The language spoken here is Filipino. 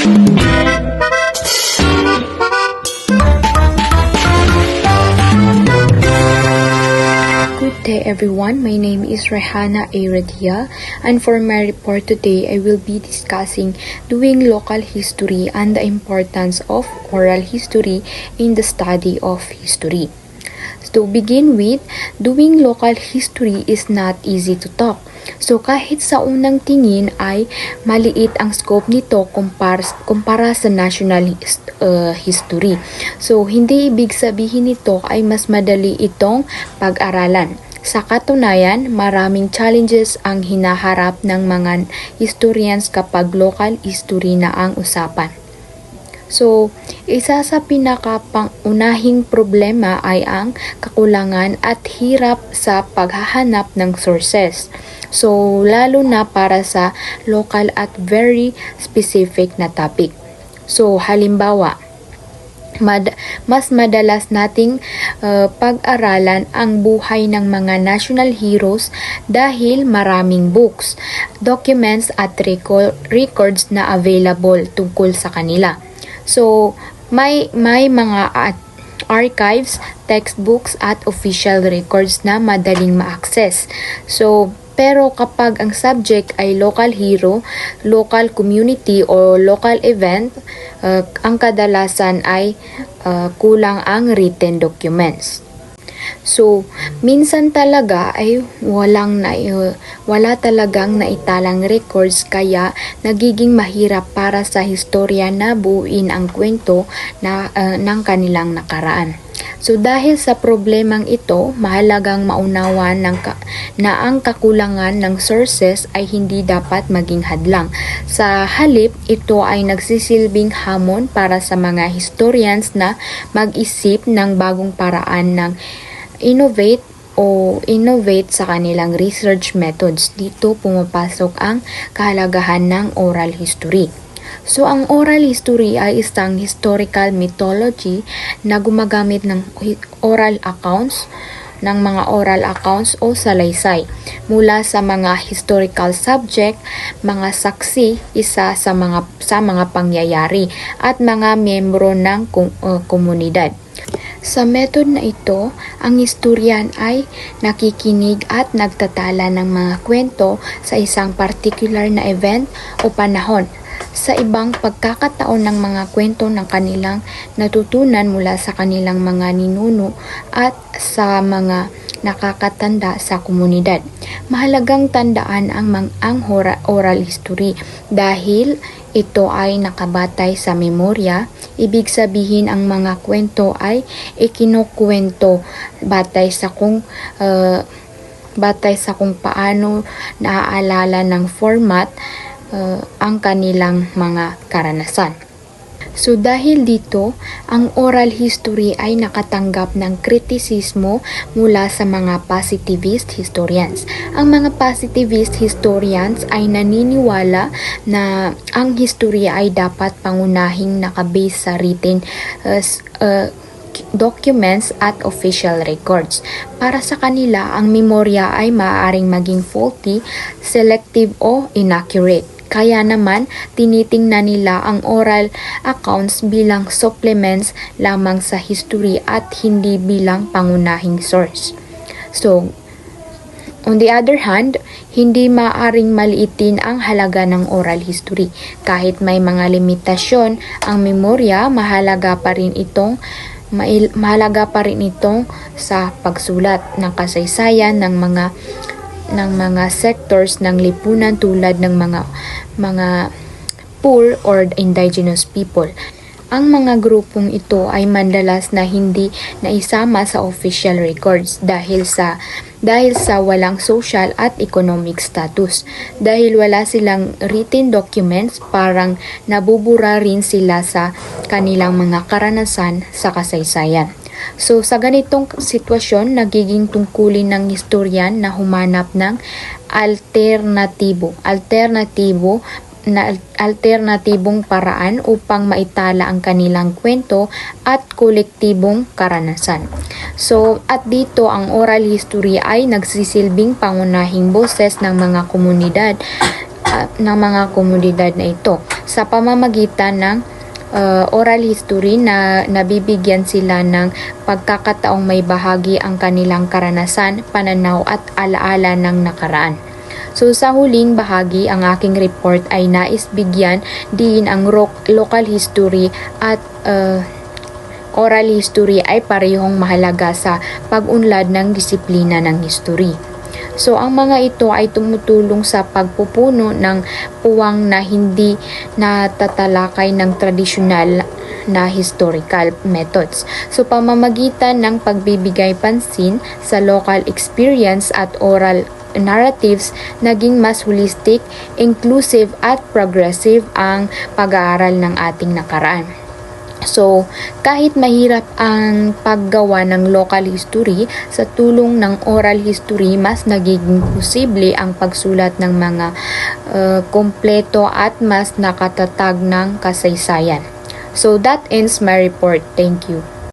Good day everyone, my name is Rehana A. Radia, and for my report today I will be discussing doing local history and the importance of oral history in the study of history. So to begin with, doing local history is not easy to talk. So kahit sa unang tingin ay maliit ang scope nito kumpara sa national history. So hindi ibig sabihin nito ay mas madali itong pag-aralan. Sa katunayan, maraming challenges ang hinaharap ng mga historians kapag local history na ang usapan. So, isa sa pinakapangunahing problema ay ang kakulangan at hirap sa paghahanap ng sources. So, lalo na para sa local at very specific na topic. So, halimbawa, mas madalas nating pag-aralan ang buhay ng mga national heroes dahil maraming books, documents at records na available tungkol sa kanila. So, may mga archives, textbooks at official records na madaling ma-access. So, pero kapag ang subject ay local hero, local community o local event, ang kadalasan ay kulang ang written documents. So, minsan talaga ay wala talagang naitalang records kaya nagiging mahirap para sa historia na buuin ang kwento ng kanilang nakaraan. So, dahil sa problemang ito, mahalagang maunawan na ang kakulangan ng sources ay hindi dapat maging hadlang. Sa halip, ito ay nagsisilbing hamon para sa mga historians na mag-isip ng bagong paraan ng innovate sa kanilang research methods. Dito pumapasok ang kahalagahan ng oral history. So, ang oral history ay isang historical mythology na gumagamit ng mga oral accounts o salaysay mula sa mga historical subject, mga saksi, isa sa mga pangyayari at mga miyembro ng komunidad. Sa method na ito, ang historian ay nakikinig at nagtatala ng mga kwento sa isang particular na event o panahon. Sa ibang pagkakataon ng mga kwento ng kanilang natutunan mula sa kanilang mga ninuno at sa mga nakakatanda sa komunidad. Mahalagang tandaan ang oral history dahil ito ay nakabatay sa memorya. Ibig sabihin ang mga kwento ay ikinukwento batay sa kung paano naaalala ng format ang kanilang mga karanasan. So dahil dito, ang oral history ay nakatanggap ng kritisismo mula sa mga positivist historians. Ang mga positivist historians ay naniniwala na ang history ay dapat pangunahing nakabase sa written documents at official records. Para sa kanila, ang memorya ay maaaring maging faulty, selective o inaccurate. Kaya naman, tinitingnan nila ang oral accounts bilang supplements lamang sa history at hindi bilang pangunahing source. So, on the other hand, hindi maaring maliitin ang halaga ng oral history. Kahit may mga limitasyon, ang memorya mahalaga pa rin itong sa pagsulat ng kasaysayan ng mga sectors ng lipunan tulad ng mga poor or indigenous people. Ang mga grupong ito ay madalas na hindi naisama sa official records dahil sa walang social at economic status. Dahil wala silang written documents, parang nabubura rin sila sa kanilang mga karanasan sa kasaysayan. So sa ganitong sitwasyon, nagiging tungkulin ng historian na humanap ng alternatibong paraan upang maitala ang kanilang kwento at kolektibong karanasan. So, at dito ang oral history ay nagsisilbing pangunahing boses ng mga komunidad ng mga komunidad na ito sa pamamagitan ng oral history na nabibigyan sila ng pagkakataong may bahagi ang kanilang karanasan, pananaw at alaala ng nakaraan. So sa huling bahagi, ang aking report ay nais bigyan din ang local history at oral history ay parehong mahalaga sa pag-unlad ng disiplina ng history. So ang mga ito ay tumutulong sa pagpupuno ng puwang na hindi natatalakay ng tradisyonal na historical methods. So pamamagitan ng pagbibigay pansin sa local experience at oral narratives, naging mas holistic, inclusive at progressive ang pag-aaral ng ating nakaraan. So, kahit mahirap ang paggawa ng local history, sa tulong ng oral history, mas nagiging posible ang pagsulat ng mga kompleto at mas nakatatag ng kasaysayan. So, that ends my report. Thank you.